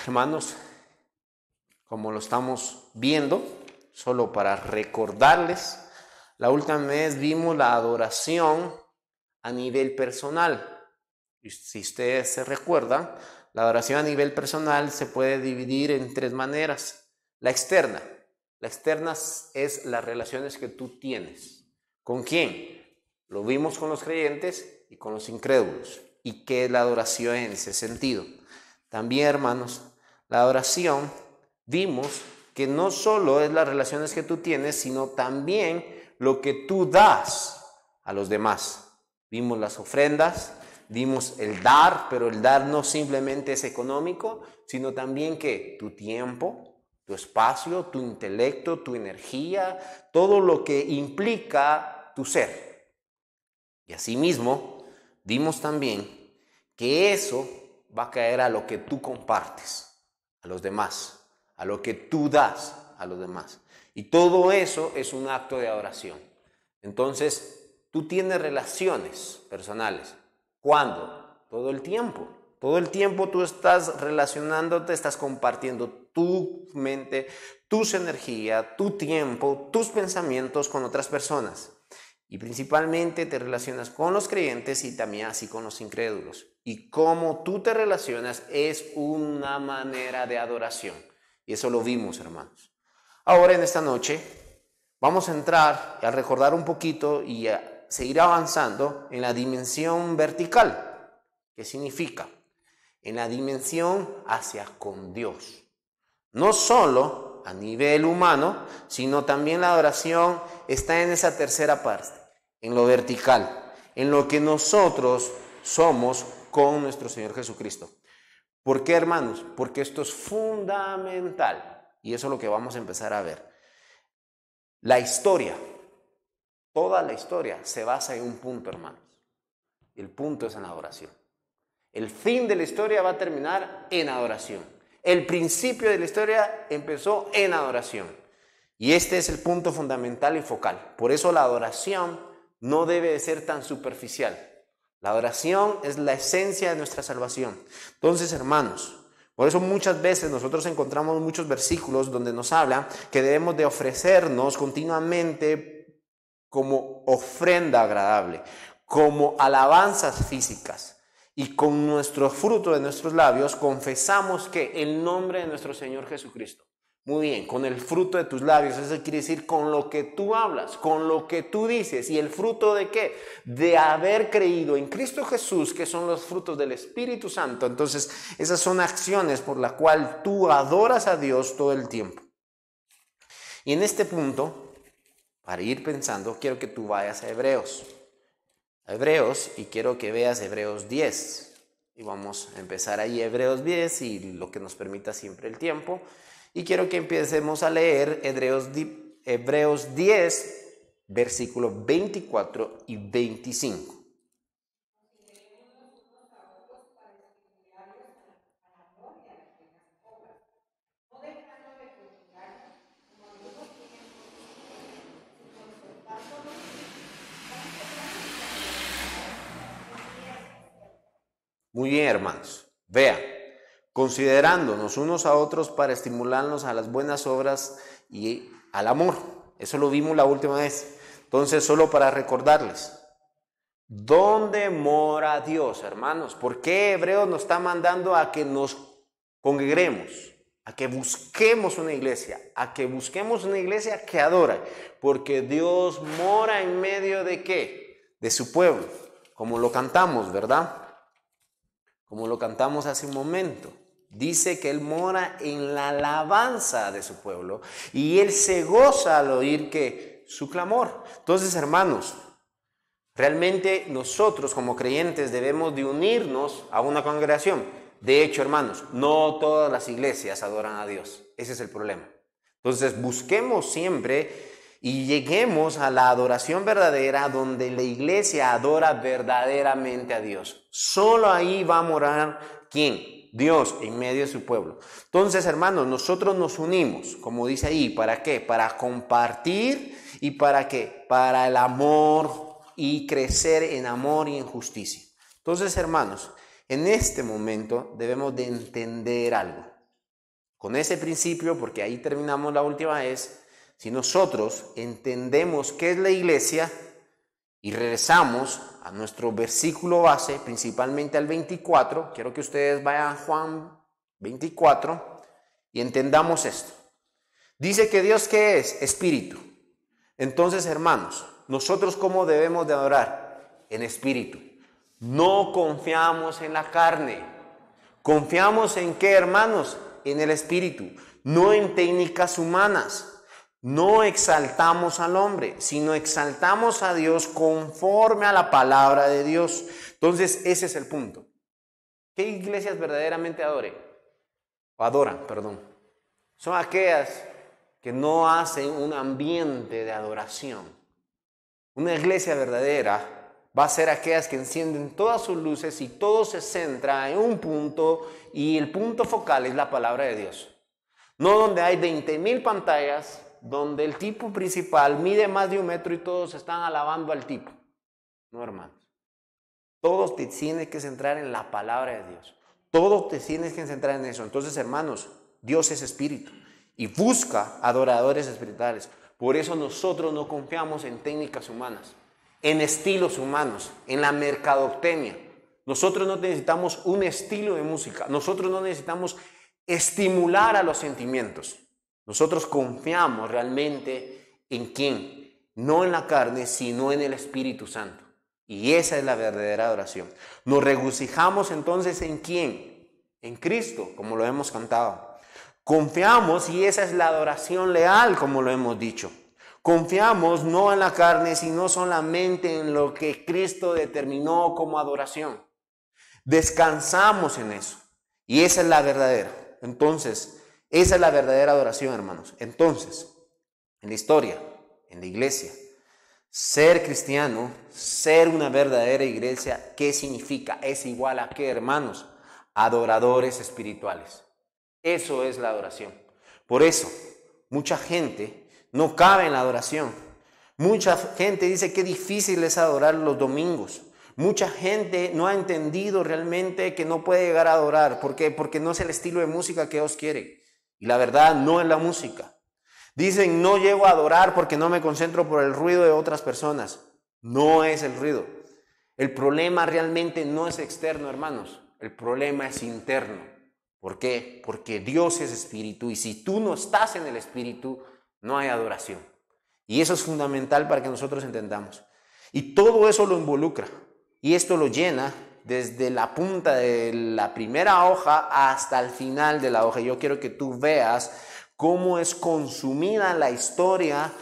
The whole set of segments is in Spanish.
Hermanos, como lo estamos viendo, solo para recordarles, la última vez vimos la adoración a nivel personal. Y si ustedes se recuerdan, la adoración a nivel personal se puede dividir en tres maneras. La externa es las relaciones que tú tienes. ¿Con quién? Lo vimos con los creyentes y con los incrédulos. ¿Y qué es la adoración en ese sentido? También, hermanos, la adoración vimos que no solo es las relaciones que tú tienes, sino también lo que tú das a los demás. Vimos las ofrendas, vimos el dar, pero el dar no simplemente es económico, sino también que tu tiempo, tu espacio, tu intelecto, tu energía, todo lo que implica tu ser. Y asimismo, vimos también que eso va a caer a lo que tú compartes a los demás, a lo que tú das a los demás. Y todo eso es un acto de adoración. Entonces, tú tienes relaciones personales. ¿Cuándo? Todo el tiempo. Todo el tiempo tú estás relacionándote, estás compartiendo tu mente, tus energías, tu tiempo, tus pensamientos con otras personas. Y principalmente te relacionas con los creyentes y también así con los incrédulos. Y cómo tú te relacionas es una manera de adoración. Y eso lo vimos, hermanos. Ahora en esta noche vamos a entrar a recordar un poquito y a seguir avanzando en la dimensión vertical. ¿Qué significa? En la dimensión hacia con Dios. No solo a nivel humano, sino también la adoración está en esa tercera parte, en lo vertical, en lo que nosotros somos con nuestro Señor Jesucristo. ¿Por qué, hermanos? Porque esto es fundamental y eso es lo que vamos a empezar a ver. La historia, toda la historia se basa en un punto, hermanos. El punto es en la adoración. El fin de la historia va a terminar en adoración. El principio de la historia empezó en adoración. Y este es el punto fundamental y focal. Por eso la adoración no debe de ser tan superficial. La adoración es la esencia de nuestra salvación. Entonces, hermanos, por eso muchas veces nosotros encontramos muchos versículos donde nos habla que debemos de ofrecernos continuamente como ofrenda agradable, como alabanzas físicas. Y con nuestro fruto de nuestros labios confesamos que el nombre de nuestro Señor Jesucristo. Muy bien, con el fruto de tus labios, eso quiere decir con lo que tú hablas, con lo que tú dices. ¿Y el fruto de qué? De haber creído en Cristo Jesús, que son los frutos del Espíritu Santo. Entonces, esas son acciones por las cuales tú adoras a Dios todo el tiempo. Y en este punto, para ir pensando, quiero que tú vayas a Hebreos. Y quiero que veas Hebreos 10. Y vamos a empezar ahí Hebreos 10 y lo que nos permita siempre el tiempo. Y quiero que empecemos a leer Hebreos 10, versículos 24 y 25. Muy bien, hermanos. Vean, considerándonos unos a otros para estimularnos a las buenas obras y al amor. Eso lo vimos la última vez. Entonces, solo para recordarles, ¿dónde mora Dios, hermanos? ¿Por qué Hebreos nos está mandando a que nos congreguemos? A que busquemos una iglesia, que adora, porque Dios mora en medio de ¿qué? De su pueblo, como lo cantamos, ¿verdad? Como lo cantamos hace un momento. Dice que Él mora en la alabanza de su pueblo y Él se goza al oír que su clamor. Entonces, hermanos, realmente nosotros como creyentes debemos de unirnos a una congregación. De hecho, hermanos, no todas las iglesias adoran a Dios. Ese es el problema. Entonces, busquemos siempre y lleguemos a la adoración verdadera donde la iglesia adora verdaderamente a Dios. Solo ahí va a morar ¿quién? Dios en medio de su pueblo. Entonces, hermanos, nosotros nos unimos, como dice ahí, ¿para qué? Para compartir y ¿para qué? Para el amor y crecer en amor y en justicia. Entonces, hermanos, en este momento debemos de entender algo. con ese principio, porque ahí terminamos la última vez, si nosotros entendemos qué es la iglesia y regresamos a nuestro versículo base, principalmente al 24, quiero que ustedes vayan a Juan 24 y entendamos esto. Dice que Dios, ¿qué es? Espíritu. Entonces, hermanos, nosotros ¿cómo debemos de adorar? En espíritu. No confiamos en la carne. ¿Confiamos en qué, hermanos? En el espíritu. No en técnicas humanas. No exaltamos al hombre, sino exaltamos a Dios conforme a la palabra de Dios. Entonces, ese es el punto. ¿Qué iglesias verdaderamente adoran? Son aquellas que no hacen un ambiente de adoración. Una iglesia verdadera va a ser aquellas que encienden todas sus luces y todo se centra en un punto, y el punto focal es la palabra de Dios. No donde hay 20,000 pantallas, donde el tipo principal mide más de 1 metro y todos están alabando al tipo. No, hermanos. Todos te tienes que centrar en la palabra de Dios. Todos te tienes que centrar en eso. Entonces, hermanos, Dios es espíritu y busca adoradores espirituales. Por eso nosotros no confiamos en técnicas humanas, en estilos humanos, en la mercadotecnia. Nosotros no necesitamos un estilo de música. Nosotros no necesitamos estimular a los sentimientos. Nosotros confiamos realmente en quién, no en la carne, sino en el Espíritu Santo. Y esa es la verdadera adoración. Nos regocijamos entonces en quién, en Cristo, como lo hemos cantado. Confiamos, y esa es la adoración leal, como lo hemos dicho. Confiamos no en la carne, sino solamente en lo que Cristo determinó como adoración. Descansamos en eso. Y esa es la verdadera. Entonces, esa es la verdadera adoración, hermanos. Entonces, en la historia, en la iglesia, ser cristiano, ser una verdadera iglesia, ¿qué significa? Es igual a ¿qué, hermanos? Adoradores espirituales. Eso es la adoración. Por eso, mucha gente no cabe en la adoración. Mucha gente dice que difícil es adorar los domingos. Mucha gente no ha entendido realmente que no puede llegar a adorar. ¿Por qué? Porque no es el estilo de música que Dios quiere. Y la verdad no es la música. Dicen, no llego a adorar porque no me concentro por el ruido de otras personas. No es el ruido. El problema realmente no es externo, hermanos. El problema es interno. ¿Por qué? Porque Dios es espíritu, y si tú no estás en el espíritu, no hay adoración. Y eso es fundamental para que nosotros entendamos. Y todo eso lo involucra. Y esto lo llena desde la punta de la primera hoja hasta el final de la hoja. Yo quiero que tú veas cómo es consumida la historia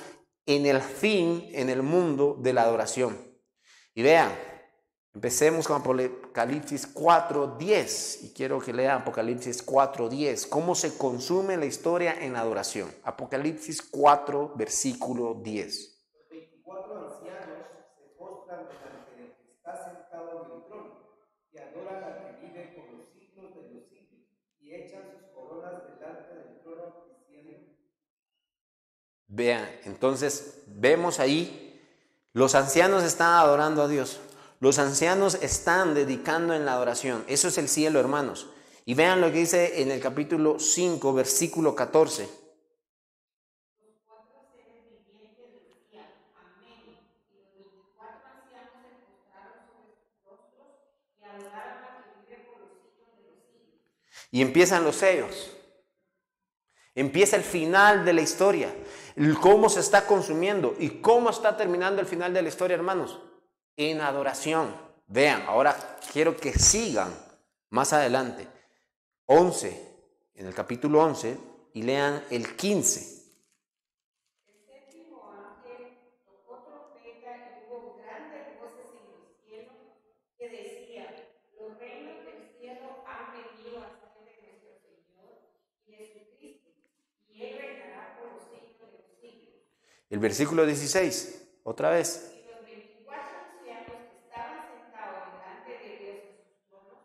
en el fin, en el mundo de la adoración. Y vean, empecemos con Apocalipsis 4:10. Y quiero que lean Apocalipsis 4:10. Cómo se consume la historia en la adoración. Apocalipsis 4, versículo 10. Los 24 ancianos se postran delante del que está sentado en el trono y adoran al que vive por los siglos de los siglos, y echan sus coronas delante del trono diciendo. Vean, entonces vemos ahí, los ancianos están adorando a Dios. Los ancianos están dedicando en la adoración. Eso es el cielo, hermanos. Y vean lo que dice en el capítulo 5, versículo 14. Los 4 seres vivientes decían, amén. Y los 24 ancianos se postraron sobre sus rostros y adoraron al que vive por los siglos de los siglos. Y empiezan los sellos. Empieza el final de la historia. Cómo se está consumiendo y cómo está terminando el final de la historia, hermanos. En adoración. Vean, ahora quiero que sigan más adelante. 11, en el capítulo 11, y lean el 15. El séptimo ángel tocó trompeta y hubo grandes voces en el cielo que decían, los reinos del cielo han venido a ser de nuestro Señor y de su Cristo, y Él reinará por los siglos de los siglos. El versículo 16, otra vez. Y los 24 ancianos que estaban sentados delante de Dios en sus tronos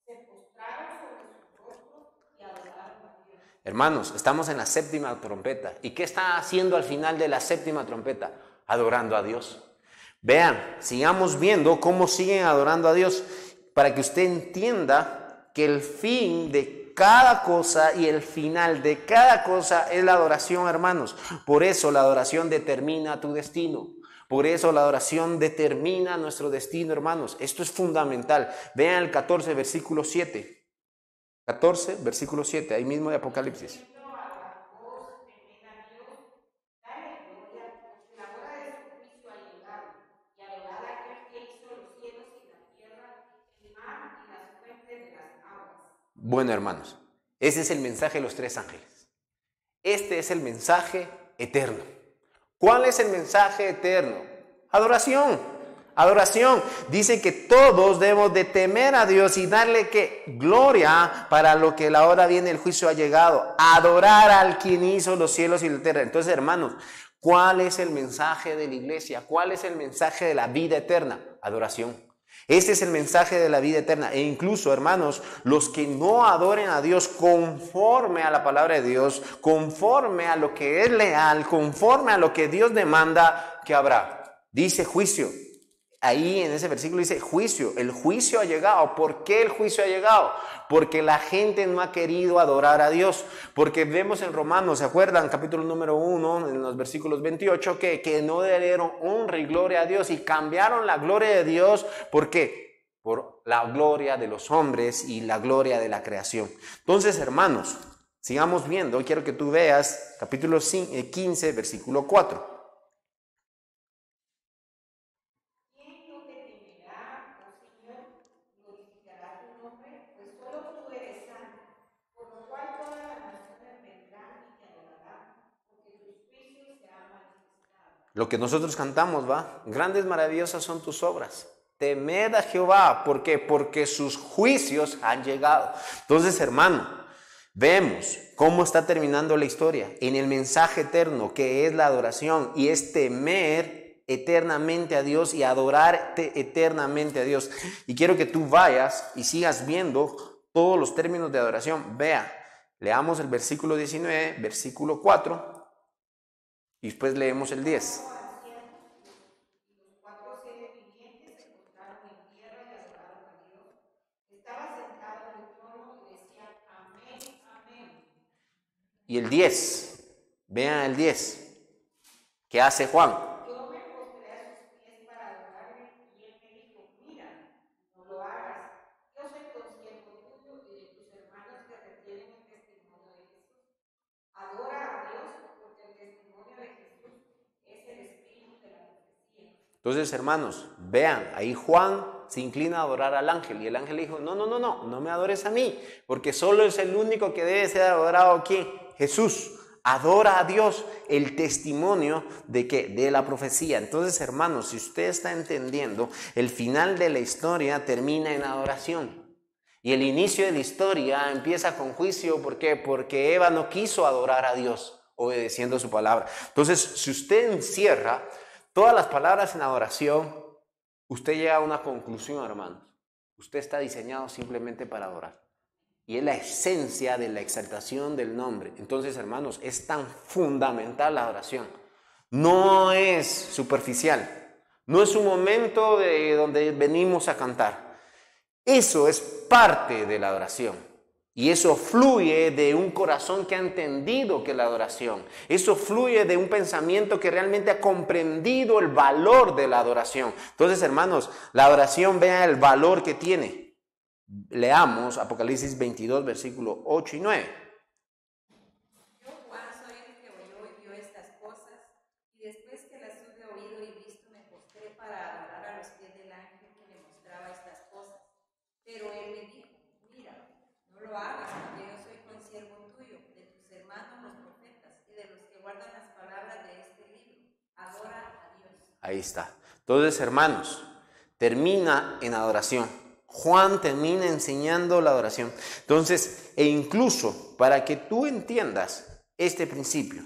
se postraron sobre sus rostros y adoraron a Dios. Hermanos, estamos en la séptima trompeta. ¿Y qué está haciendo al final de la séptima trompeta? Adorando a Dios. Vean, sigamos viendo cómo siguen adorando a Dios para que usted entienda que el fin de cada cosa y el final de cada cosa es la adoración, hermanos. Por eso la adoración determina tu destino. Por eso la adoración determina nuestro destino, hermanos. Esto es fundamental. Vean el 14, versículo 7. 14, versículo 7, ahí mismo de Apocalipsis. Bueno, hermanos, ese es el mensaje de los tres ángeles. Este es el mensaje eterno. ¿Cuál es el mensaje eterno? Adoración. Adoración. Dice que todos debemos de temer a Dios y darle que gloria para lo que la hora viene el juicio ha llegado. Adorar al quien hizo los cielos y la tierra. Entonces, hermanos, ¿cuál es el mensaje de la iglesia? ¿Cuál es el mensaje de la vida eterna? Adoración. Ese es el mensaje de la vida eterna. E incluso, hermanos, los que no adoren a Dios conforme a la palabra de Dios, conforme a lo que es leal, conforme a lo que Dios demanda, ¿qué habrá? Dice juicio. Ahí en ese versículo dice juicio. El juicio ha llegado. ¿Por qué el juicio ha llegado? Porque la gente no ha querido adorar a Dios. Porque vemos en Romanos, ¿se acuerdan? Capítulo número 1, en los versículos 28, que no dieron honra y gloria a Dios y cambiaron la gloria de Dios. ¿Por qué? Por la gloria de los hombres y la gloria de la creación. Entonces, hermanos, sigamos viendo. Quiero que tú veas capítulo 15, versículo 4. Lo que nosotros cantamos, ¿va? Grandes, maravillosas son tus obras. Temed a Jehová. ¿Por qué? Porque sus juicios han llegado. Entonces, hermano, vemos cómo está terminando la historia en el mensaje eterno que es la adoración y es temer eternamente a Dios y adorarte eternamente a Dios. Y quiero que tú vayas y sigas viendo todos los términos de adoración. Vea, leamos el versículo 19, versículo 4. Y después leemos el 10. Y el 10. Vean el 10. ¿Qué hace Juan? Entonces, hermanos, vean, ahí Juan se inclina a adorar al ángel y el ángel le dijo, no me adores a mí, porque solo es el único que debe ser adorado aquí, Jesús. Adora a Dios, el testimonio de que de la profecía. Entonces, hermanos, si usted está entendiendo, el final de la historia termina en adoración. Y el inicio de la historia empieza con juicio. ¿Por qué? Porque Eva no quiso adorar a Dios obedeciendo su palabra. Entonces, si usted encierra todas las palabras en adoración, usted llega a una conclusión, hermanos. Usted está diseñado simplemente para adorar. Y es la esencia de la exaltación del nombre. Entonces, hermanos, es tan fundamental la adoración. No es superficial. No es un momento de donde venimos a cantar. Eso es parte de la adoración. Y eso fluye de un corazón que ha entendido que es la adoración. Eso fluye de un pensamiento que realmente ha comprendido el valor de la adoración. Entonces, hermanos, la adoración, vean el valor que tiene. Leamos Apocalipsis 22, versículo 8 y 9. Yo, Juan, soy el que oyó y vio estas cosas, y después que las hube oído y visto, me postré para adorar a los pies del ángel que me mostraba estas cosas. Pero él me dijo, mira, no lo hagas, porque yo soy consiervo tuyo, de tus hermanos los profetas, y de los que guardan las palabras de este libro. Adora a Dios. Ahí está. Entonces, hermanos, termina en adoración. Juan termina enseñando la adoración. Entonces, e incluso para que tú entiendas este principio,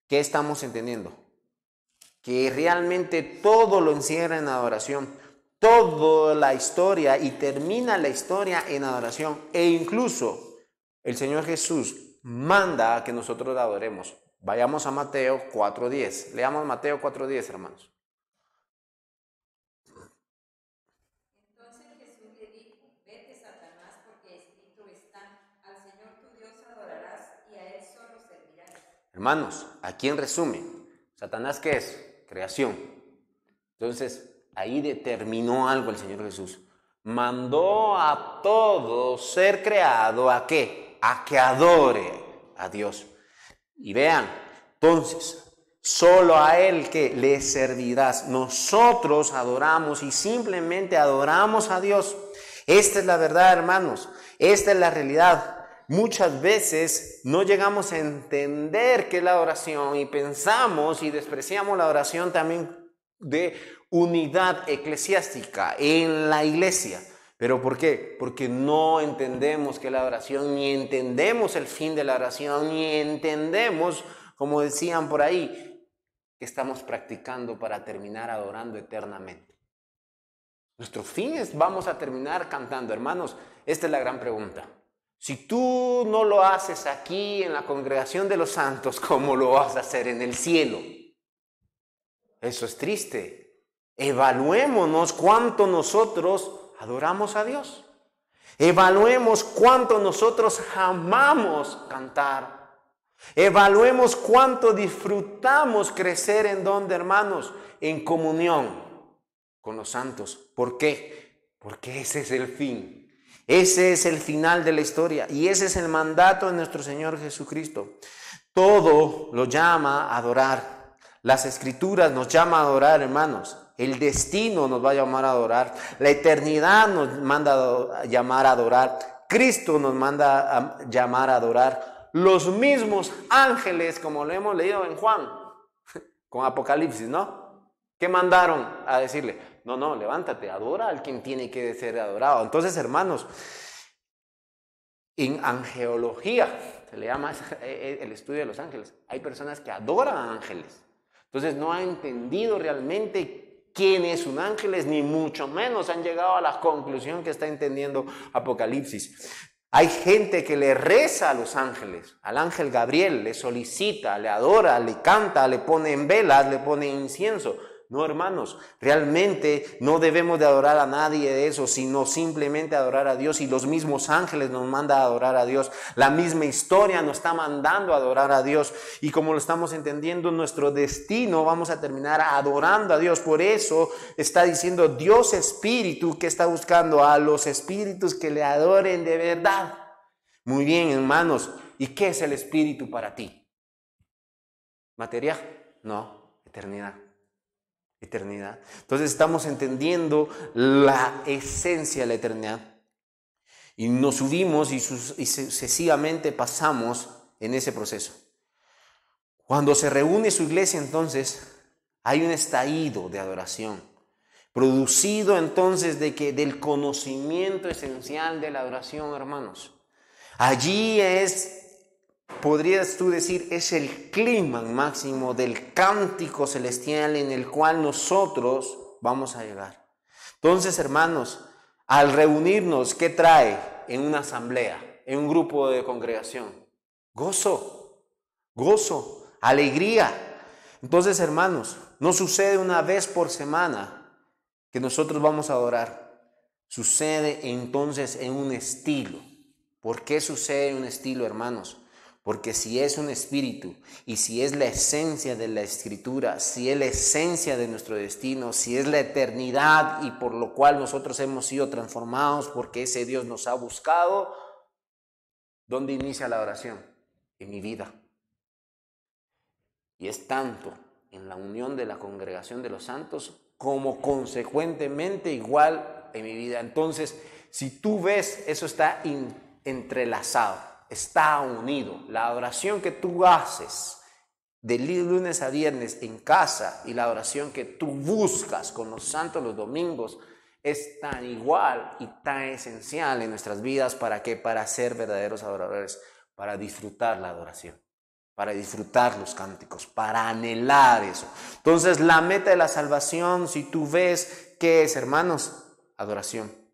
¿qué estamos entendiendo? Que realmente todo lo encierra en adoración. Toda la historia y termina la historia en adoración. E incluso el Señor Jesús manda a que nosotros la adoremos. Vayamos a Mateo 4:10. Leamos Mateo 4:10, hermanos. Hermanos, aquí en resumen, ¿Satanás qué es? Creación. Entonces, ahí determinó algo el Señor Jesús. Mandó a todo ser creado, ¿a qué? A que adore a Dios. Y vean, entonces, solo a Él que le servirás. Nosotros adoramos y simplemente adoramos a Dios. Esta es la verdad, hermanos. Esta es la realidad. Muchas veces no llegamos a entender qué es la adoración y pensamos y despreciamos la adoración también de unidad eclesiástica en la iglesia. ¿Pero por qué? Porque no entendemos qué es la adoración, ni entendemos el fin de la oración, ni entendemos, como decían por ahí, que estamos practicando para terminar adorando eternamente. Nuestro fin es, vamos a terminar cantando. Hermanos, esta es la gran pregunta. Si tú no lo haces aquí en la congregación de los santos, ¿cómo lo vas a hacer en el cielo? Eso es triste. Evaluémonos cuánto nosotros adoramos a Dios. Evaluemos cuánto nosotros amamos cantar. Evaluemos cuánto disfrutamos crecer en donde, hermanos, en comunión con los santos. ¿Por qué? Porque ese es el fin. Ese es el final de la historia y ese es el mandato de nuestro Señor Jesucristo. Todo lo llama a adorar. Las Escrituras nos llama a adorar, hermanos. El destino nos va a llamar a adorar. La eternidad nos manda a llamar a adorar. Cristo nos manda a llamar a adorar. Los mismos ángeles, como lo hemos leído en Juan, con Apocalipsis, ¿no? ¿Qué mandaron a decirle? No, levántate, adora al quien tiene que ser adorado. Entonces, hermanos, en angelología, se le llama el estudio de los ángeles, hay personas que adoran a ángeles. Entonces, no han entendido realmente quién es un ángel, ni mucho menos han llegado a la conclusión que está entendiendo Apocalipsis. Hay gente que le reza a los ángeles, al ángel Gabriel, le solicita, le adora, le canta, le pone en velas, le pone incienso. No, hermanos, realmente no debemos de adorar a nadie de eso, sino simplemente adorar a Dios, y los mismos ángeles nos mandan a adorar a Dios. La misma historia nos está mandando a adorar a Dios, y como lo estamos entendiendo, nuestro destino vamos a terminar adorando a Dios. Por eso está diciendo Dios Espíritu, que está buscando a los espíritus que le adoren de verdad. Muy bien, hermanos, ¿y qué es el Espíritu para ti? ¿Materia? No, eternidad. Eternidad. Entonces estamos entendiendo la esencia de la eternidad y nos subimos y sucesivamente pasamos en ese proceso. Cuando se reúne su iglesia, entonces hay un estallido de adoración producido entonces del conocimiento esencial de la adoración, hermanos. Allí podrías tú decir, es el clímax máximo del cántico celestial en el cual nosotros vamos a llegar. Entonces, hermanos, al reunirnos, ¿qué trae en una asamblea, en un grupo de congregación? Gozo, alegría. Entonces, hermanos, no sucede una vez por semana que nosotros vamos a adorar. Sucede entonces en un estilo. ¿Por qué sucede en un estilo, hermanos? Porque si es un espíritu y si es la esencia de la Escritura, si es la esencia de nuestro destino, si es la eternidad y por lo cual nosotros hemos sido transformados porque ese Dios nos ha buscado, ¿dónde inicia la oración? En mi vida. Y es tanto en la unión de la congregación de los santos como consecuentemente igual en mi vida. Entonces, si tú ves, eso está entrelazado. Está unido. La adoración que tú haces de lunes a viernes en casa y la adoración que tú buscas con los santos los domingos es tan igual y tan esencial en nuestras vidas. ¿Para qué? Para ser verdaderos adoradores, para disfrutar la adoración, para disfrutar los cánticos, para anhelar eso. Entonces, la meta de la salvación, si tú ves, ¿qué es, hermanos? Adoración.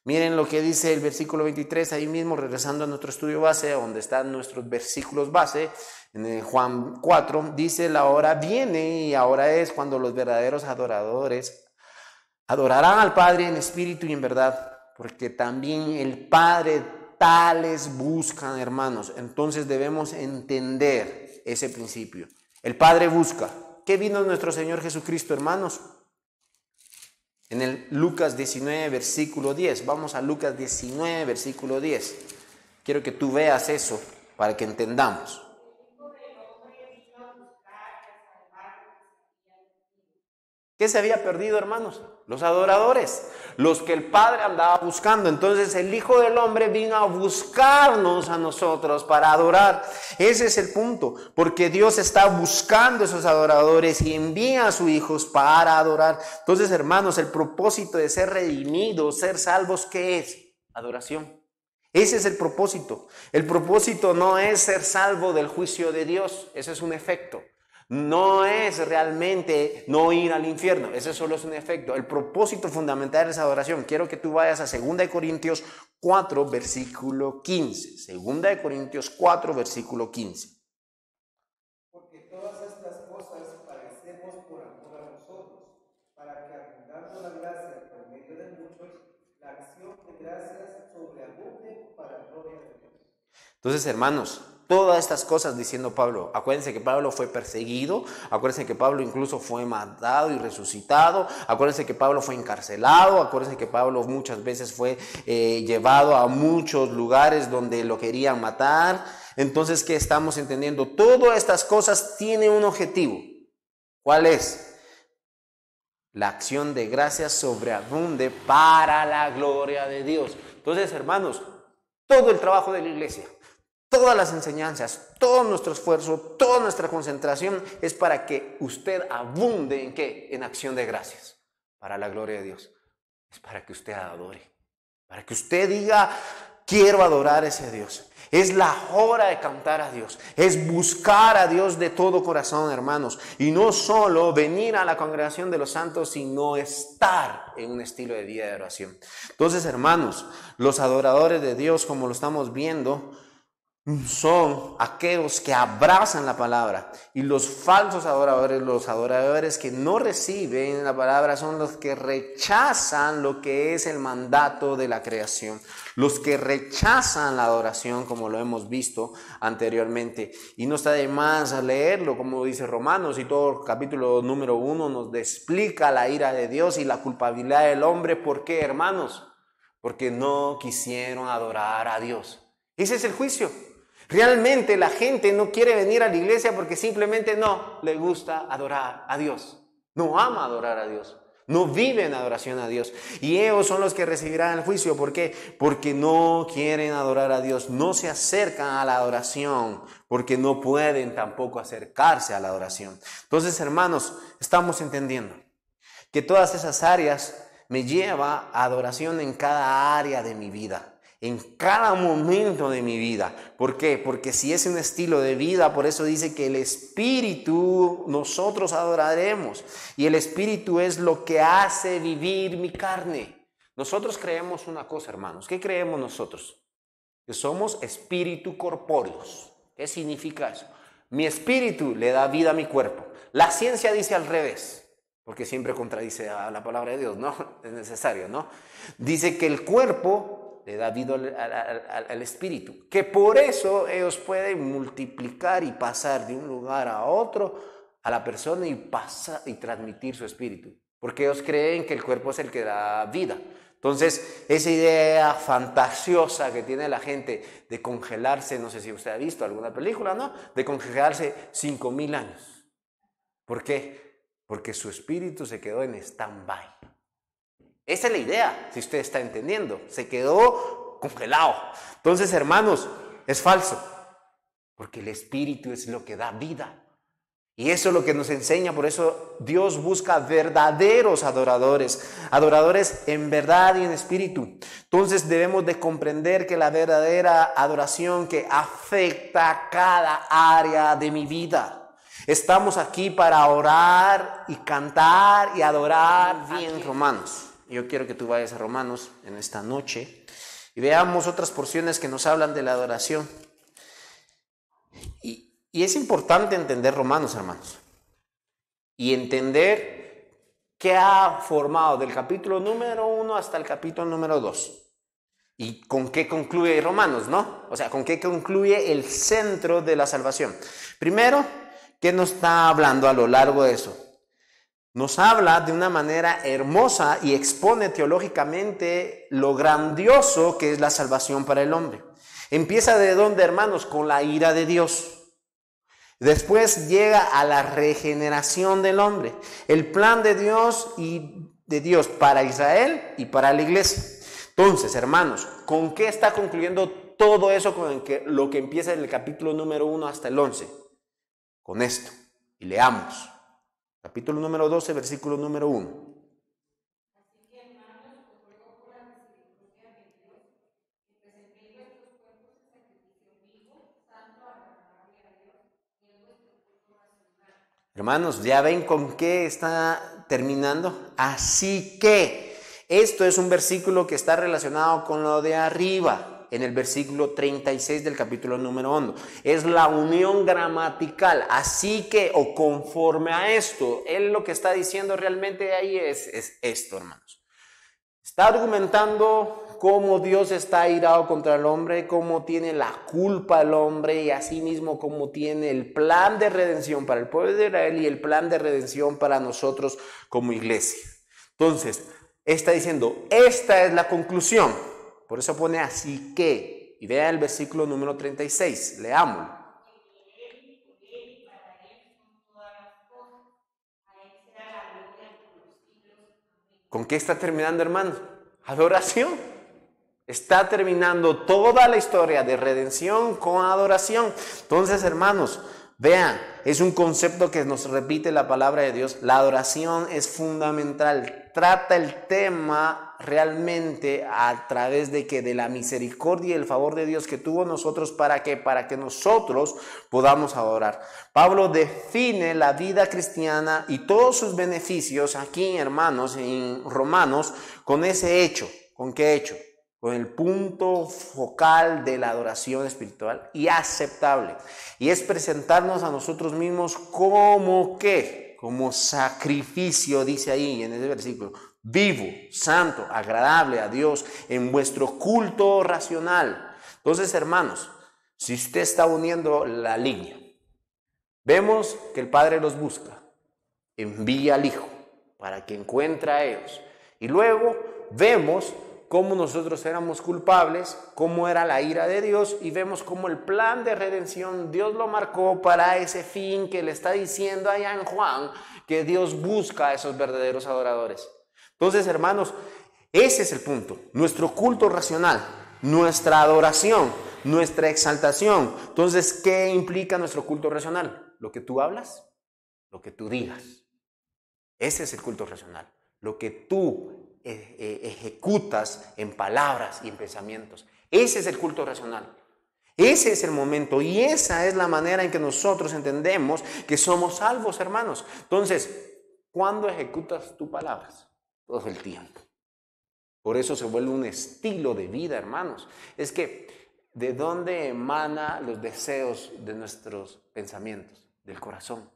Miren lo que dice el versículo 23, ahí mismo, regresando a nuestro estudio base, donde están nuestros versículos base, en Juan 4, dice: la hora viene y ahora es cuando los verdaderos adoradores adorarán al Padre en espíritu y en verdad, porque también el Padre tales buscan, hermanos. Entonces debemos entender ese principio. El Padre busca. ¿Qué vino nuestro Señor Jesucristo, hermanos? En el Lucas 19, versículo 10. Vamos a Lucas 19, versículo 10. Quiero que tú veas eso para que entendamos. ¿Qué se había perdido, hermanos? Los adoradores, los que el Padre andaba buscando. Entonces el Hijo del Hombre vino a buscarnos a nosotros para adorar. Ese es el punto, porque Dios está buscando esos adoradores y envía a sus hijos para adorar. Entonces, hermanos, el propósito de ser redimidos, ser salvos, ¿qué es? Adoración. Ese es el propósito. El propósito no es ser salvo del juicio de Dios, ese es un efecto. No es realmente no ir al infierno, ese solo es un efecto. El propósito fundamental es adoración. Quiero que tú vayas a 2 Corintios 4, versículo 15. 2 Corintios 4, versículo 15. Porque todas estas cosas padecemos por amor a vosotros, para que abundando la gracia por medio de muchos, la acción de gracias sobreabunde para gloria de Dios. Entonces, hermanos, todas estas cosas diciendo Pablo, acuérdense que Pablo fue perseguido, acuérdense que Pablo incluso fue matado y resucitado, acuérdense que Pablo fue encarcelado, acuérdense que Pablo muchas veces fue llevado a muchos lugares donde lo querían matar. Entonces, ¿qué estamos entendiendo? Todas estas cosas tienen un objetivo. ¿Cuál es? La acción de gracias sobreabunde para la gloria de Dios. Entonces, hermanos, todo el trabajo de la iglesia, todas las enseñanzas, todo nuestro esfuerzo, toda nuestra concentración es para que usted abunde ¿en qué? En acción de gracias, para la gloria de Dios. Es para que usted adore, para que usted diga, quiero adorar a ese Dios. Es la hora de cantar a Dios, es buscar a Dios de todo corazón, hermanos. Y no solo venir a la congregación de los santos, sino estar en un estilo de vida de oración. Entonces, hermanos, los adoradores de Dios, como lo estamos viendo, son aquellos que abrazan la palabra, y los falsos adoradores, los adoradores que no reciben la palabra, son los que rechazan lo que es el mandato de la creación, los que rechazan la adoración, como lo hemos visto anteriormente. Y no está de más leerlo, como dice Romanos, y todo el capítulo número 1 nos explica la ira de Dios y la culpabilidad del hombre. ¿Por qué, hermanos? Porque no quisieron adorar a Dios. Ese es el juicio. Realmente la gente no quiere venir a la iglesia porque simplemente no le gusta adorar a Dios. No ama adorar a Dios. No vive en adoración a Dios. Y ellos son los que recibirán el juicio. ¿Por qué? Porque no quieren adorar a Dios. No se acercan a la adoración porque no pueden tampoco acercarse a la adoración. Entonces, hermanos, estamos entendiendo que todas esas áreas me llevan a adoración en cada área de mi vida. En cada momento de mi vida. ¿Por qué? Porque si es un estilo de vida, por eso dice que el Espíritu nosotros adoraremos. Y el Espíritu es lo que hace vivir mi carne. Nosotros creemos una cosa, hermanos. ¿Qué creemos nosotros? Que somos espíritu corpóreos. ¿Qué significa eso? Mi espíritu le da vida a mi cuerpo. La ciencia dice al revés, porque siempre contradice a la palabra de Dios, ¿no? Es necesario, ¿no? Dice que el cuerpo le da vida al espíritu, que por eso ellos pueden multiplicar y pasar de un lugar a otro a la persona y transmitir su espíritu, porque ellos creen que el cuerpo es el que da vida. Entonces, esa idea fantasiosa que tiene la gente de congelarse, no sé si usted ha visto alguna película, ¿no? De congelarse 5,000 años. ¿Por qué? Porque su espíritu se quedó en stand-by. Esa es la idea, si usted está entendiendo. Se quedó congelado. Entonces, hermanos, es falso. Porque el Espíritu es lo que da vida. Y eso es lo que nos enseña. Por eso Dios busca verdaderos adoradores. Adoradores en verdad y en espíritu. Entonces debemos de comprender que la verdadera adoración que afecta cada área de mi vida. Estamos aquí para orar y cantar y adorar bien, Romanos. Yo quiero que tú vayas a Romanos en esta noche y veamos otras porciones que nos hablan de la adoración. Y es importante entender Romanos, hermanos, y entender qué ha formado del capítulo número 1 hasta el capítulo número 2. ¿Y con qué concluye Romanos, no? O sea, ¿con qué concluye el centro de la salvación? Primero, ¿qué nos está hablando a lo largo de eso? Nos habla de una manera hermosa y expone teológicamente lo grandioso que es la salvación para el hombre. Empieza ¿de dónde, hermanos? Con la ira de Dios. Después llega a la regeneración del hombre, el plan de Dios para Israel y para la iglesia. Entonces, hermanos, ¿con qué está concluyendo todo eso con lo que empieza en el capítulo número 1 hasta el 11? Con esto, y leamos. Capítulo número 12, versículo número 1. Hermanos, ¿ya ven con qué está terminando? Así que, esto es un versículo que está relacionado con lo de arriba, en el versículo 36 del capítulo número 1. Es la unión gramatical, así que, o conforme a esto, él lo que está diciendo realmente ahí es esto, hermanos. Está argumentando cómo Dios está airado contra el hombre, cómo tiene la culpa el hombre y asimismo cómo tiene el plan de redención para el pueblo de Israel y el plan de redención para nosotros como iglesia. Entonces, está diciendo, esta es la conclusión. Por eso pone así que, y vea el versículo número 36, leámoslo. ¿Con qué está terminando, hermanos? Adoración. Está terminando toda la historia de redención con adoración. Entonces, hermanos, vean, es un concepto que nos repite la palabra de Dios. La adoración es fundamental. Trata el tema realmente a través de la misericordia y el favor de Dios que tuvo nosotros para que nosotros podamos adorar. Pablo define la vida cristiana y todos sus beneficios aquí, hermanos, en Romanos, con ese hecho. ¿Con qué hecho? Con el punto focal de la adoración espiritual y aceptable. Y es presentarnos a nosotros mismos como ¿qué? Como sacrificio, dice ahí en ese versículo, vivo, santo, agradable a Dios en vuestro culto racional. Entonces, hermanos, si usted está uniendo la línea, vemos que el Padre los busca, envía al Hijo para que encuentre a ellos. Y luego vemos cómo nosotros éramos culpables, cómo era la ira de Dios y vemos cómo el plan de redención Dios lo marcó para ese fin que le está diciendo allá en Juan, que Dios busca a esos verdaderos adoradores. Entonces, hermanos, ese es el punto, nuestro culto racional, nuestra adoración, nuestra exaltación. Entonces, ¿qué implica nuestro culto racional? Lo que tú hablas, lo que tú digas. Ese es el culto racional, lo que tú ejecutas en palabras y en pensamientos. Ese es el culto racional. Ese es el momento y esa es la manera en que nosotros entendemos que somos salvos, hermanos. Entonces, ¿cuándo ejecutas tus palabras? Todo el tiempo. Por eso se vuelve un estilo de vida, hermanos. Es que, ¿de dónde emanan los deseos de nuestros pensamientos? Del corazón.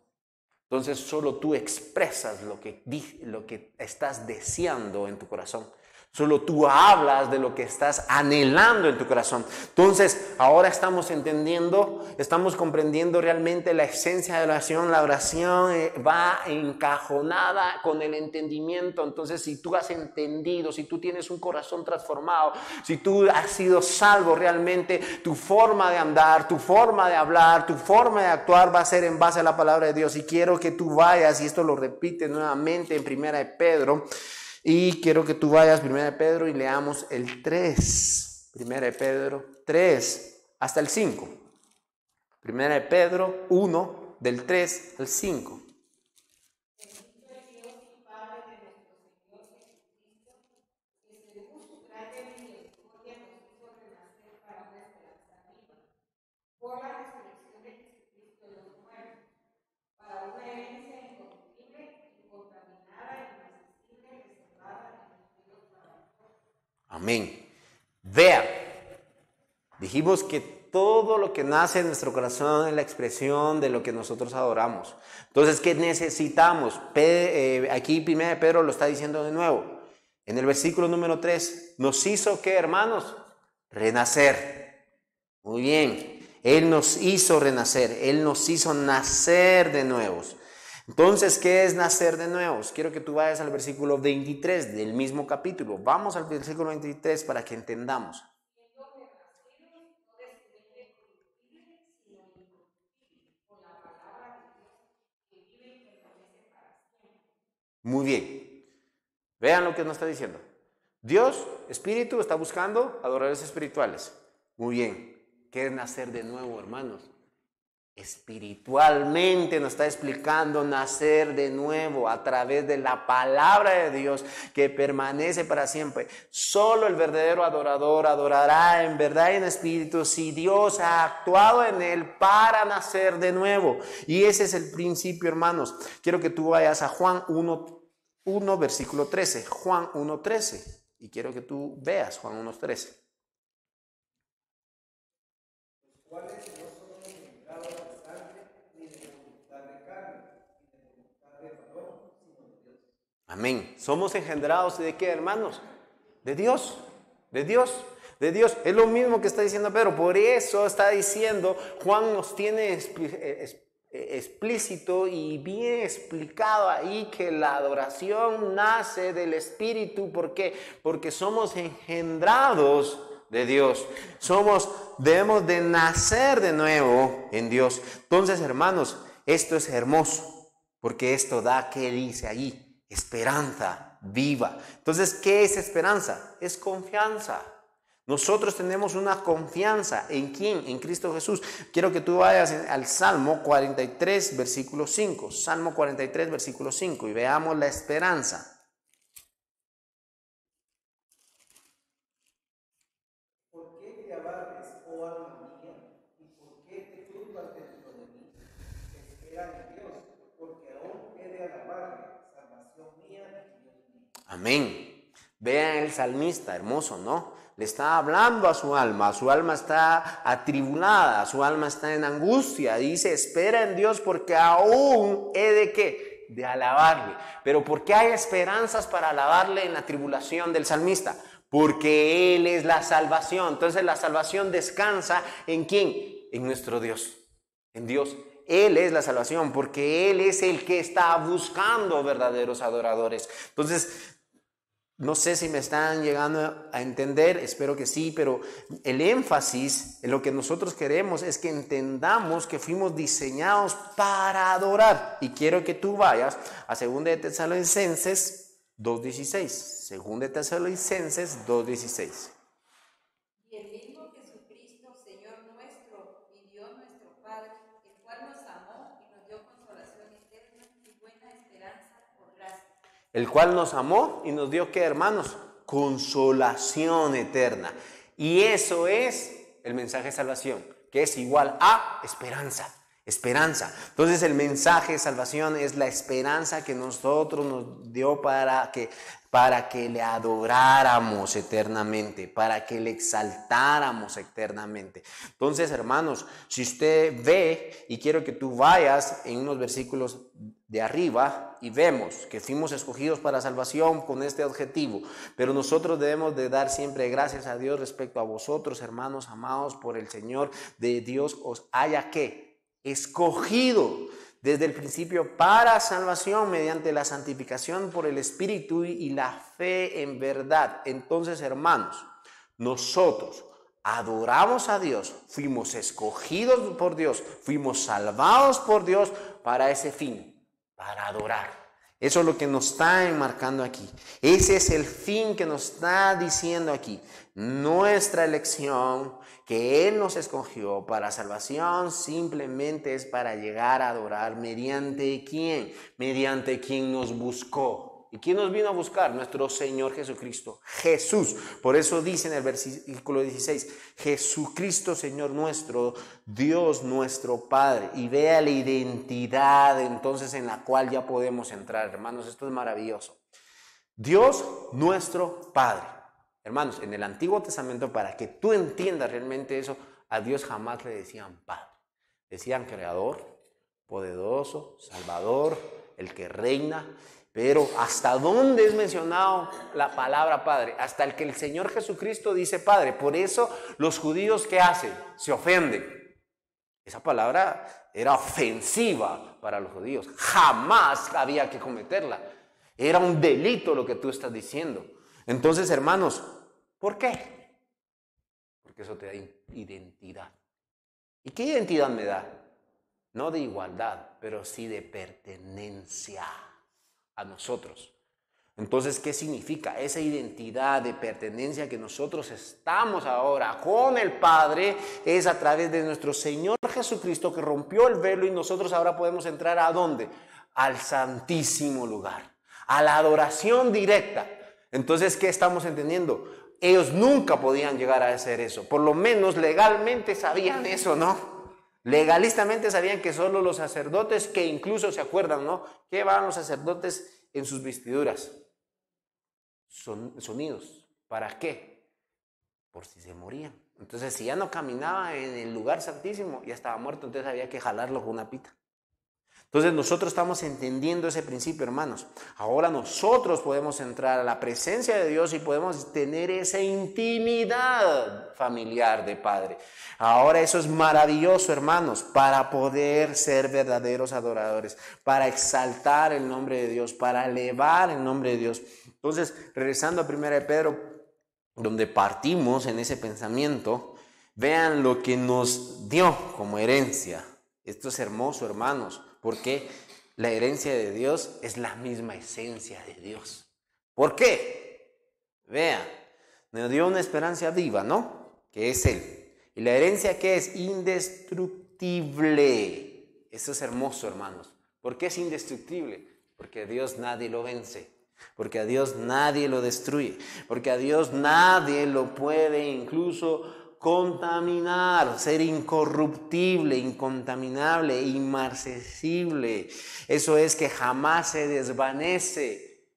Entonces solo tú expresas lo que estás deseando en tu corazón. Solo tú hablas de lo que estás anhelando en tu corazón. Entonces, ahora estamos entendiendo, estamos comprendiendo realmente la esencia de la oración. La oración va encajonada con el entendimiento. Entonces, si tú has entendido, si tú tienes un corazón transformado, si tú has sido salvo realmente, tu forma de andar, tu forma de hablar, tu forma de actuar va a ser en base a la palabra de Dios. Y quiero que tú vayas, y esto lo repite nuevamente en 1 de Pedro, y quiero que tú vayas 1 de Pedro y leamos el 3. 1 de Pedro 3 hasta el 5. 1 de Pedro 1 del 3 al 5. Amén. Vean, dijimos que todo lo que nace en nuestro corazón es la expresión de lo que nosotros adoramos. Entonces, ¿qué necesitamos? Aquí 1 de Pedro lo está diciendo de nuevo. En el versículo número 3, ¿nos hizo qué, hermanos? Renacer. Muy bien. Él nos hizo renacer. Él nos hizo nacer de nuevos. Entonces, ¿qué es nacer de nuevos? Quiero que tú vayas al versículo 23 del mismo capítulo. Vamos al versículo 23 para que entendamos. Muy bien. Vean lo que nos está diciendo. Dios, espíritu, está buscando adoradores espirituales. Muy bien. ¿Qué es nacer de nuevo, hermanos? Espiritualmente nos está explicando nacer de nuevo a través de la palabra de Dios que permanece para siempre. Solo el verdadero adorador adorará en verdad y en espíritu si Dios ha actuado en él para nacer de nuevo. Y ese es el principio, hermanos. Quiero que tú vayas a Juan 1, versículo 13. Juan 1:13. Y quiero que tú veas Juan 1:13. Amén. Somos engendrados ¿de qué, hermanos? De Dios, de Dios, de Dios. Es lo mismo que está diciendo Pedro. Por eso está diciendo, Juan nos tiene explícito y bien explicado ahí que la adoración nace del Espíritu. ¿Por qué? Porque somos engendrados de Dios. Debemos de nacer de nuevo en Dios. Entonces, hermanos, esto es hermoso, porque esto da, ¿qué dice allí? Esperanza viva. Entonces, ¿qué es esperanza? Es confianza. Nosotros tenemos una confianza. ¿En quién? En Cristo Jesús. Quiero que tú vayas al Salmo 43, versículo 5. Salmo 43, versículo 5. Y veamos la esperanza. ¿Por qué te abates, oh alma mía? ¿Y por qué te turbas dentro de mí? Espera en Dios, porque aún he de alabarle, salvación mía y Dios mío. Amén. Vean el salmista, hermoso, ¿no? Le está hablando a su alma está atribulada, su alma está en angustia. Dice, espera en Dios porque aún he de ¿qué? De alabarle. Pero ¿por qué hay esperanzas para alabarle en la tribulación del salmista? Porque Él es la salvación. Entonces la salvación descansa ¿en quién? En nuestro Dios, en Dios. Él es la salvación porque Él es el que está buscando verdaderos adoradores. Entonces, no sé si me están llegando a entender, espero que sí, pero el énfasis en lo que nosotros queremos es que entendamos que fuimos diseñados para adorar. Y quiero que tú vayas a 2 de Tesalonicenses 2:16. 2 de Tesalonicenses 2:16. Y el mismo Jesucristo, Señor nuestro y Dios nuestro Padre, el cual nos amó y nos dio consolación eterna y buena esperanza por gracia. El cual nos amó y nos dio, ¿qué, hermanos? Consolación eterna. Y eso es el mensaje de salvación, que es igual a esperanza. Esperanza. Entonces el mensaje de salvación es la esperanza que nosotros nos dio para que le adoráramos eternamente, para que le exaltáramos eternamente. Entonces, hermanos, si usted ve, y quiero que tú vayas en unos versículos de arriba y vemos que fuimos escogidos para salvación con este objetivo, pero nosotros debemos de dar siempre gracias a Dios respecto a vosotros, hermanos amados, por el Señor de Dios os haya ¿qué? Escogido desde el principio para salvación mediante la santificación por el Espíritu y la fe en verdad. Entonces, hermanos, nosotros adoramos a Dios, fuimos escogidos por Dios, fuimos salvados por Dios para ese fin, para adorar. Eso es lo que nos está enmarcando aquí. Ese es el fin que nos está diciendo aquí. Nuestra elección, que Él nos escogió para salvación, simplemente es para llegar a adorar mediante ¿quién? Mediante quien nos buscó. ¿Y quién nos vino a buscar? Nuestro Señor Jesucristo. Jesús. Por eso dice en el versículo 16, Jesucristo Señor nuestro, Dios nuestro Padre. Y vea la identidad entonces en la cual ya podemos entrar, hermanos. Esto es maravilloso. Dios nuestro Padre. Hermanos, en el Antiguo Testamento, para que tú entiendas realmente eso, a Dios jamás le decían Padre. Decían Creador, Poderoso, Salvador, el que reina. Pero ¿hasta dónde es mencionado la palabra Padre? Hasta el que el Señor Jesucristo dice Padre. Por eso los judíos, ¿qué hacen? Se ofenden. Esa palabra era ofensiva para los judíos. Jamás había que cometerla. Era un delito lo que tú estás diciendo. Entonces, hermanos, ¿por qué? Porque eso te da identidad. ¿Y qué identidad me da? No de igualdad, pero sí de pertenencia a nosotros. Entonces, ¿qué significa? Esa identidad de pertenencia que nosotros estamos ahora con el Padre es a través de nuestro Señor Jesucristo, que rompió el velo y nosotros ahora podemos entrar ¿a dónde? Al santísimo lugar, a la adoración directa. Entonces, ¿qué estamos entendiendo? Ellos nunca podían llegar a hacer eso. Por lo menos legalmente sabían eso, ¿no? Legalistamente sabían que solo los sacerdotes, que incluso se acuerdan, ¿no? ¿Qué van los sacerdotes en sus vestiduras? Sonidos. ¿Para qué? Por si se morían. Entonces, si ya no caminaba en el lugar santísimo, ya estaba muerto, entonces había que jalarlo con una pita. Entonces nosotros estamos entendiendo ese principio, hermanos. Ahora nosotros podemos entrar a la presencia de Dios y podemos tener esa intimidad familiar de Padre. Ahora eso es maravilloso, hermanos, para poder ser verdaderos adoradores, para exaltar el nombre de Dios, para elevar el nombre de Dios. Entonces, regresando a 1 de Pedro, donde partimos en ese pensamiento, vean lo que nos dio como herencia. Esto es hermoso, hermanos. Porque la herencia de Dios es la misma esencia de Dios. ¿Por qué? Vean, nos dio una esperanza viva, ¿no? Que es Él. Y la herencia que es indestructible. Eso es hermoso, hermanos. ¿Por qué es indestructible? Porque a Dios nadie lo vence. Porque a Dios nadie lo destruye. Porque a Dios nadie lo puede incluso contaminar, ser incorruptible, incontaminable, inmarcesible. Eso es que jamás se desvanece.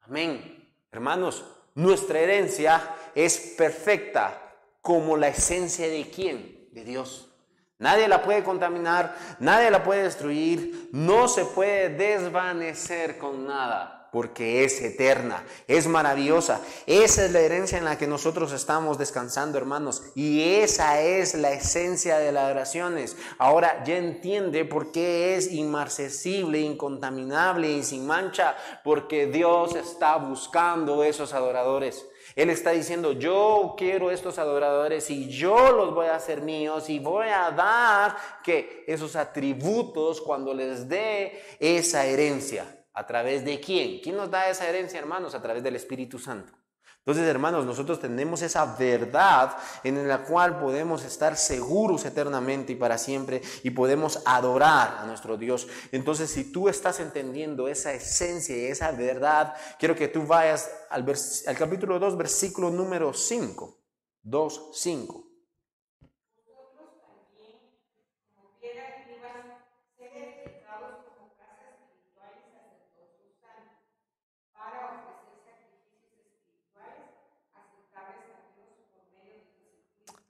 Amén. Hermanos, nuestra herencia es perfecta como la esencia de ¿quién? De Dios. Nadie la puede contaminar, nadie la puede destruir, no se puede desvanecer con nada. Porque es eterna, es maravillosa. Esa es la herencia en la que nosotros estamos descansando, hermanos. Y esa es la esencia de las adoraciones. Ahora ya entiende por qué es inmarcesible, incontaminable y sin mancha. Porque Dios está buscando esos adoradores. Él está diciendo, yo quiero estos adoradores y yo los voy a hacer míos y voy a dar que esos atributos cuando les dé esa herencia. ¿A través de quién? ¿Quién nos da esa herencia, hermanos? A través del Espíritu Santo. Entonces, hermanos, nosotros tenemos esa verdad en la cual podemos estar seguros eternamente y para siempre y podemos adorar a nuestro Dios. Entonces, si tú estás entendiendo esa esencia y esa verdad, quiero que tú vayas al capítulo 2, versículo número 5. 2, 5.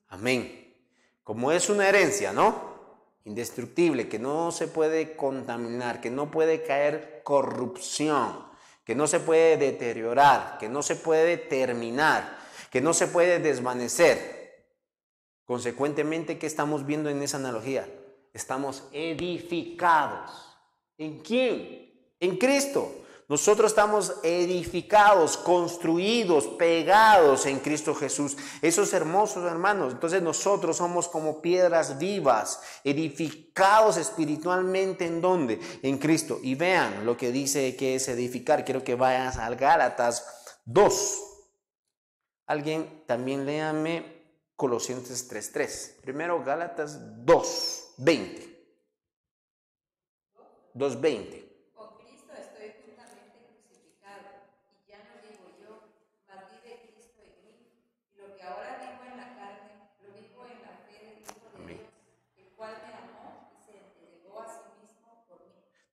Amén. Como es una herencia, ¿no? Indestructible, que no se puede contaminar, que no puede caer corrupción, que no se puede deteriorar, que no se puede terminar, que no se puede desvanecer. Consecuentemente, ¿qué estamos viendo en esa analogía? Estamos edificados. ¿En quién? En Cristo. Nosotros estamos edificados, construidos, pegados en Cristo Jesús. Eso es hermoso, hermanos. Entonces nosotros somos como piedras vivas, edificados espiritualmente. ¿En dónde? En Cristo. Y vean lo que dice que es edificar. Quiero que vayas al Gálatas 2. Alguien también léame Colosenses 3:3. Primero Gálatas 2:20. 2:20.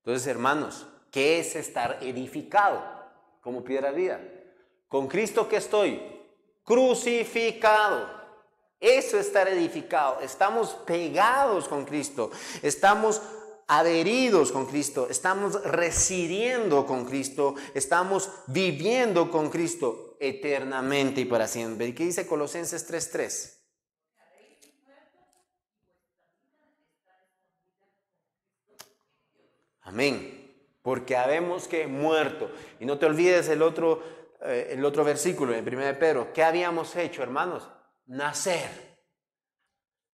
Entonces, hermanos, ¿qué es estar edificado como piedra viva? ¿Con Cristo qué estoy? Crucificado. Eso es estar edificado. Estamos pegados con Cristo. Estamos adheridos con Cristo, estamos residiendo con Cristo, estamos viviendo con Cristo eternamente y para siempre. ¿Y qué dice Colosenses 3:3? Amén. Porque habemos que muerto. Y no te olvides el otro versículo, en 1 de Pedro. ¿Qué habíamos hecho, hermanos? Nacer.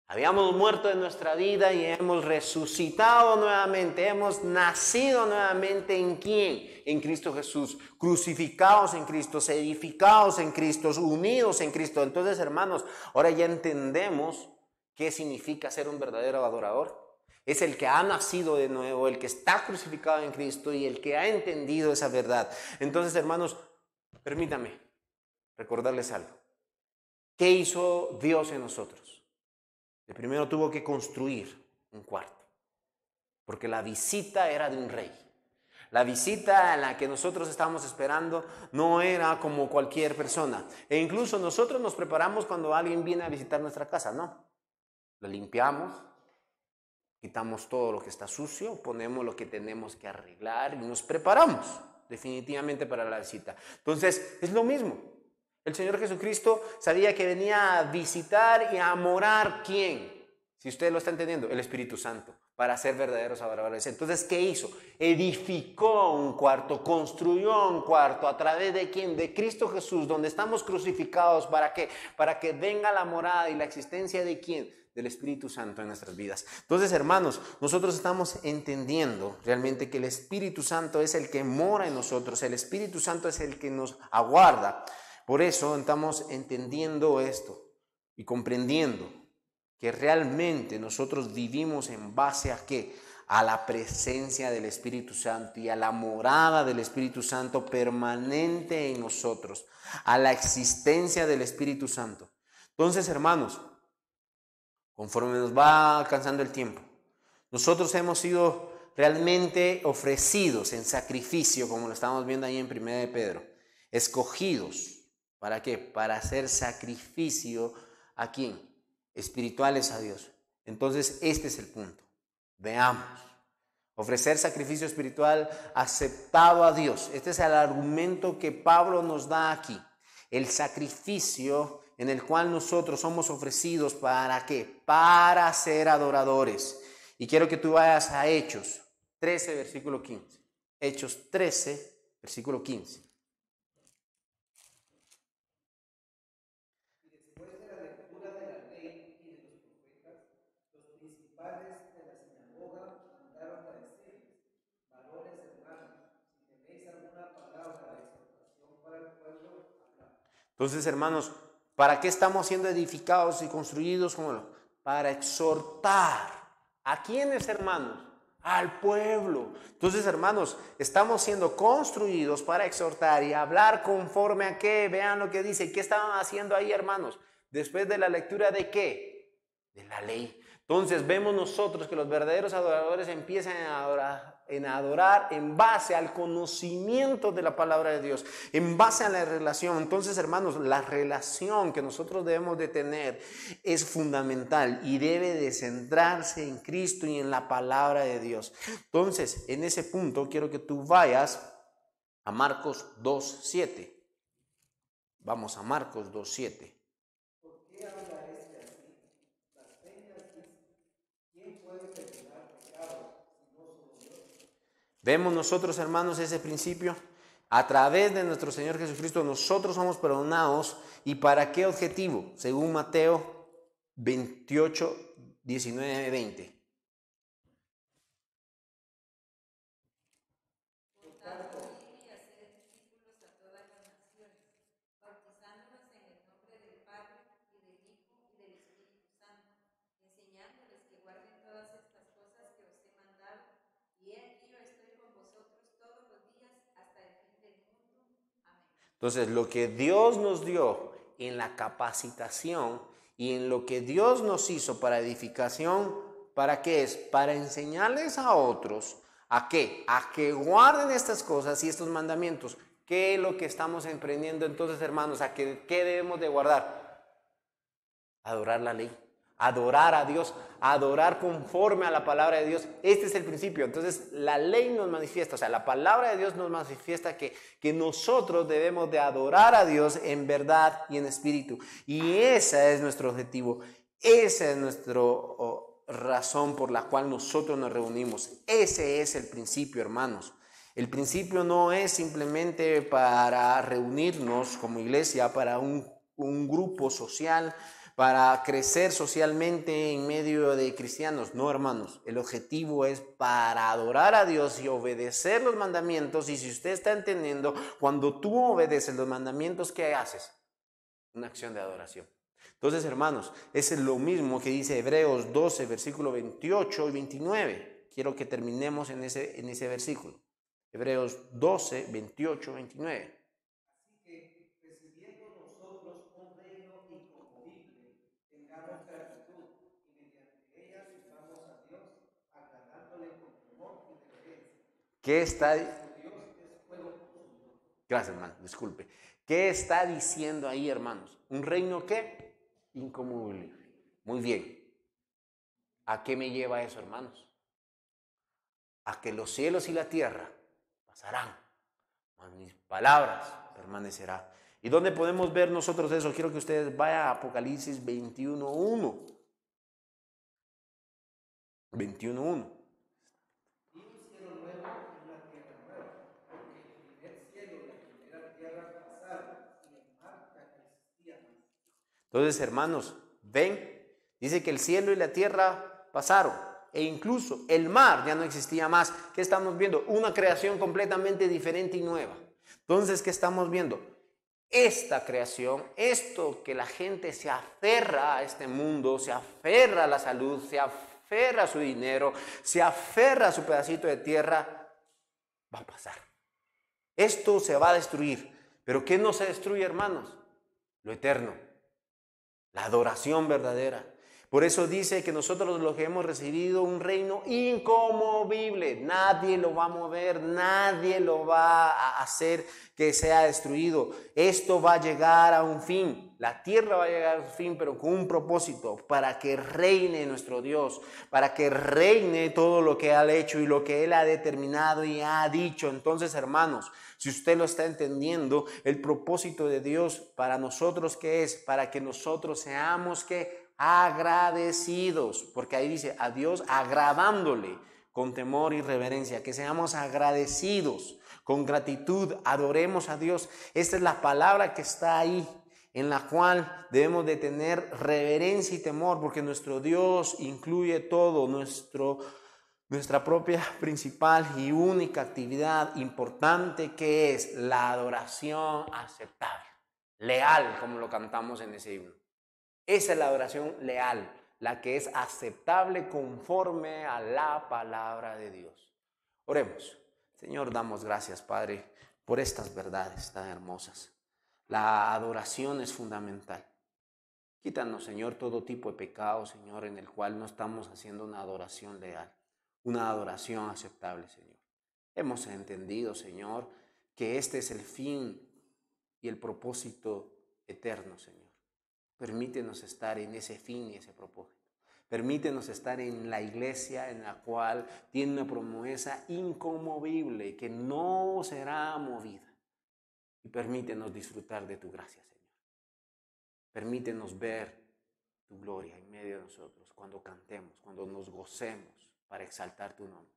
Habíamos muerto en nuestra vida y hemos resucitado nuevamente. Hemos nacido nuevamente ¿en quién? En Cristo Jesús. Crucificados en Cristo, edificados en Cristo, unidos en Cristo. Entonces, hermanos, ahora ya entendemos qué significa ser un verdadero adorador. Es el que ha nacido de nuevo, el que está crucificado en Cristo y el que ha entendido esa verdad. Entonces, hermanos, permítame recordarles algo. ¿Qué hizo Dios en nosotros? El primero tuvo que construir un cuarto, porque la visita era de un rey. La visita en la que nosotros estábamos esperando no era como cualquier persona. E incluso nosotros nos preparamos cuando alguien viene a visitar nuestra casa, ¿no? Lo limpiamos, quitamos todo lo que está sucio, ponemos lo que tenemos que arreglar y nos preparamos definitivamente para la visita. Entonces, es lo mismo. El Señor Jesucristo sabía que venía a visitar y a morar, ¿quién? Si usted lo está entendiendo, el Espíritu Santo, para ser verdaderos adoradores. Entonces, ¿qué hizo? Edificó un cuarto, construyó un cuarto, ¿a través de quién? De Cristo Jesús, donde estamos crucificados. ¿Para qué? Para que venga la morada y la existencia de quién? Del Espíritu Santo en nuestras vidas. Entonces, hermanos, nosotros estamos entendiendo realmente que el Espíritu Santo es el que mora en nosotros, el Espíritu Santo es el que nos aguarda. Por eso estamos entendiendo esto y comprendiendo que realmente nosotros vivimos en base a ¿qué? A la presencia del Espíritu Santo y a la morada del Espíritu Santo permanente en nosotros, a la existencia del Espíritu Santo. Entonces, hermanos, conforme nos va alcanzando el tiempo, nosotros hemos sido realmente ofrecidos en sacrificio, como lo estamos viendo ahí en 1 de Pedro, escogidos. ¿Para qué? Para hacer sacrificio ¿a quién? Espirituales a Dios. Entonces, este es el punto. Veamos. Ofrecer sacrificio espiritual aceptado a Dios. Este es el argumento que Pablo nos da aquí. El sacrificio en el cual nosotros somos ofrecidos ¿para qué? Para ser adoradores. Y quiero que tú vayas a Hechos 13, versículo 15. Hechos 13, versículo 15. Entonces, hermanos, ¿para qué estamos siendo edificados y construidos? Para exhortar. ¿A quiénes, hermanos? Al pueblo. Entonces, hermanos, estamos siendo construidos para exhortar y hablar conforme a qué. Vean lo que dice. ¿Qué estaban haciendo ahí, hermanos? Después de la lectura de qué? De la ley. Entonces vemos nosotros que los verdaderos adoradores empiezan a adorar en base al conocimiento de la palabra de Dios, en base a la relación. Entonces, hermanos, la relación que nosotros debemos de tener es fundamental y debe de centrarse en Cristo y en la palabra de Dios. Entonces, en ese punto quiero que tú vayas a Marcos 2:7. Vamos a Marcos 2:7. Vemos nosotros, hermanos, ese principio. A través de nuestro Señor Jesucristo nosotros somos perdonados. ¿Y para qué objetivo? Según Mateo 28, 19, 20. Entonces, lo que Dios nos dio en la capacitación y en lo que Dios nos hizo para edificación, ¿para qué es? Para enseñarles a otros, ¿a qué? A que guarden estas cosas y estos mandamientos. ¿Qué es lo que estamos emprendiendo entonces, hermanos? ¿A qué debemos de guardar? Adorar la ley, Adorar a Dios, adorar conforme a la palabra de Dios. Este es el principio. Entonces la ley nos manifiesta, o sea, la palabra de Dios nos manifiesta que nosotros debemos de adorar a Dios en verdad y en espíritu. Y ese es nuestro objetivo. Esa es nuestra razón por la cual nosotros nos reunimos. Ese es el principio, hermanos. El principio no es simplemente para reunirnos como iglesia, para un grupo social, para crecer socialmente en medio de cristianos. No, hermanos, el objetivo es para adorar a Dios y obedecer los mandamientos. Y si usted está entendiendo, cuando tú obedeces los mandamientos, ¿qué haces? Una acción de adoración. Entonces, hermanos, es lo mismo que dice Hebreos 12, versículo 28 y 29. Quiero que terminemos en ese versículo. Hebreos 12, 28, 29. Así que, recibiendo nosotros un reino inconmovible, tengamos gratitud y mediante ella sirvamos a Dios, agradándole con temor y reverencia. ¿Qué está? Nuestro Dios es fuego consumidor. Gracias, hermano, disculpe. ¿Qué está diciendo ahí, hermanos? ¿Un reino qué? Inconmovible. Muy bien. ¿A qué me lleva eso, hermanos? A que los cielos y la tierra pasarán, mas mis palabras permanecerán. ¿Y dónde podemos ver nosotros eso? Quiero que ustedes vayan a Apocalipsis 21:1. 21:1. Y un cielo nuevo y una tierra nueva, porque el primer cielo y la primera tierra pasaron, y el mar ya no existía más. Entonces, hermanos, ven, dice que el cielo y la tierra pasaron, e incluso el mar ya no existía más. ¿Qué estamos viendo? Una creación completamente diferente y nueva. Entonces, ¿qué estamos viendo? Esta creación, esto que la gente se aferra a este mundo, se aferra a la salud, se aferra a su dinero, se aferra a su pedacito de tierra, va a pasar. Esto se va a destruir. ¿Pero qué no se destruye, hermanos? Lo eterno, la adoración verdadera. Por eso dice que nosotros los que hemos recibido un reino inconmovible, nadie lo va a mover, nadie lo va a hacer que sea destruido. Esto va a llegar a un fin, la tierra va a llegar a un fin, pero con un propósito, para que reine nuestro Dios, para que reine todo lo que Él ha hecho y lo que Él ha determinado y ha dicho. Entonces, hermanos, si usted lo está entendiendo, el propósito de Dios para nosotros, ¿qué es? Para que nosotros seamos que agradecidos, porque ahí dice a Dios agradándole con temor y reverencia, que seamos agradecidos con gratitud, adoremos a Dios. Esta es la palabra que está ahí, en la cual debemos de tener reverencia y temor, porque nuestro Dios incluye todo, nuestra propia principal y única actividad importante, que es la adoración aceptable, leal, como lo cantamos en ese himno. Esa es la adoración leal, la que es aceptable conforme a la palabra de Dios. Oremos. Señor, damos gracias, Padre, por estas verdades tan hermosas. La adoración es fundamental. Quítanos, Señor, todo tipo de pecado, Señor, en el cual no estamos haciendo una adoración leal, una adoración aceptable, Señor. Hemos entendido, Señor, que este es el fin y el propósito eterno, Señor. Permítenos estar en ese fin y ese propósito. Permítenos estar en la iglesia en la cual tiene una promesa inconmovible que no será movida. Y permítenos disfrutar de tu gracia, Señor. Permítenos ver tu gloria en medio de nosotros cuando cantemos, cuando nos gocemos para exaltar tu nombre.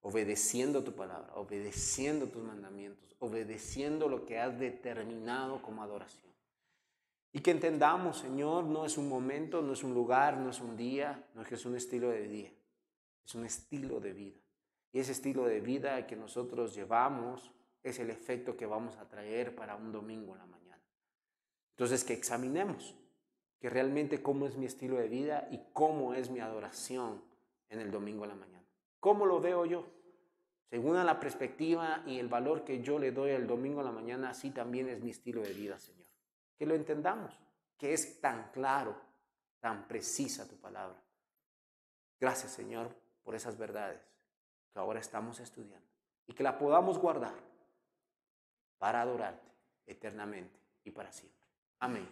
Obedeciendo tu palabra, obedeciendo tus mandamientos, obedeciendo lo que has determinado como adoración. Y que entendamos, Señor, no es un momento, no es un lugar, no es un día, no es que es un estilo de día, es un estilo de vida. Y ese estilo de vida que nosotros llevamos es el efecto que vamos a traer para un domingo en la mañana. Entonces, que examinemos que realmente cómo es mi estilo de vida y cómo es mi adoración en el domingo en la mañana. ¿Cómo lo veo yo? Según a la perspectiva y el valor que yo le doy al domingo en la mañana, así también es mi estilo de vida, Señor. Que lo entendamos, que es tan claro, tan precisa tu palabra. Gracias, Señor, por esas verdades que ahora estamos estudiando y que la podamos guardar para adorarte eternamente y para siempre. Amén.